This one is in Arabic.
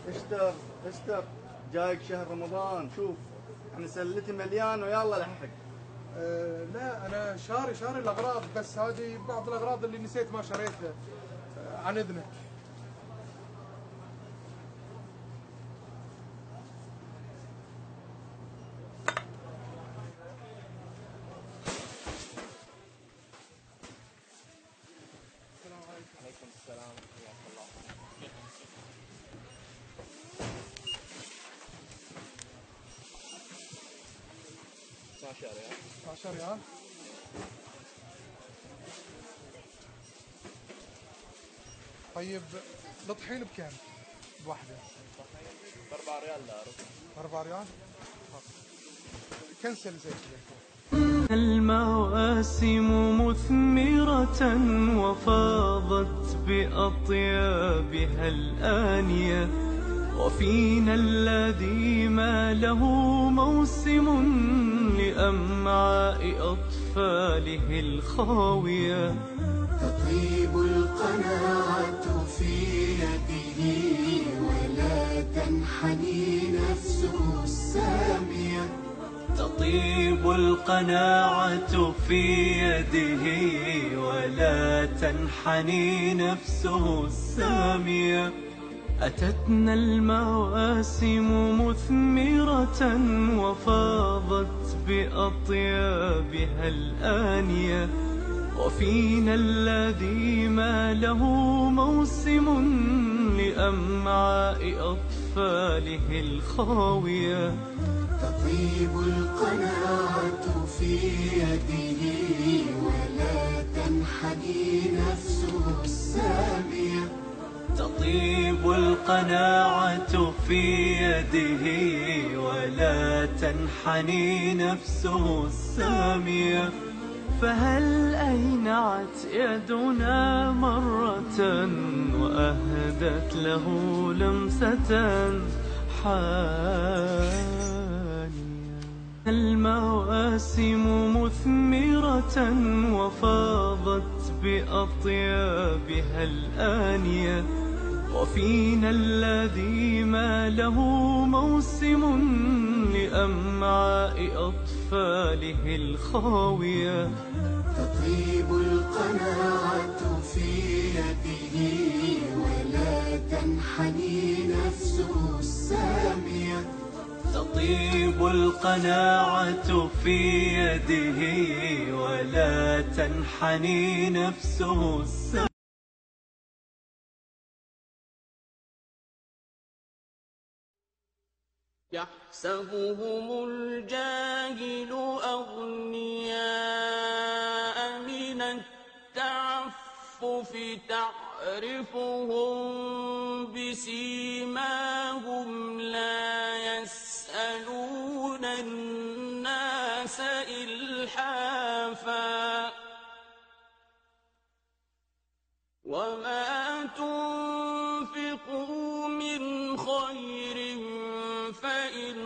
اشتر اشتر، جايك شهر رمضان، شوف انا سلتي مليان ويلا لحق. لا انا شاري الاغراض، بس هذه بعض الاغراض اللي نسيت ما شريتها. عن اذنك. عليكم السلام حياك الله. 12 ريال. 12 ريال. طيب الطحين بكم؟ بواحدة؟ ب 4 ريال دارو. 4 ريال؟ كنسل زي كذا. المواسم مثمرة وفاضت بأطيابها الآنية، وفينا الذي ما له موسم لأمعاء أطفاله الخاوية. تطيب القناعة في يده ولا تنحني نفسه السامية. تطيب القناعة في يده ولا تنحني نفسه السامية. أتتنا المواسم مثمرة وفاضت بأطيابها الآنية، وفينا الذي ما له موسم لأمعاء أطفاله الخاوية. تطيب القناعة في يده ولا تنحني نفسه السامية. تطيب القناعة في يده ولا تنحني نفسه السامية. فهل أينعت يدنا مرة وأهدت له لمسة حانية؟ المواسم مثمرة وفاضت بأطيابها الآنية، وفينا الذي ما له موسم لأمعاء أطفاله الخاوية. تطيب القناعة في يده ولا تنحني نفسه السامية. تطيب القناعة في يده ولا تنحني نفسه السامية. يحسبهم الجاهل أغنياء من التعفف تعرفهم بسيماهم لا يسألون الناس إلحافا. وما تنفقوا من خير فإن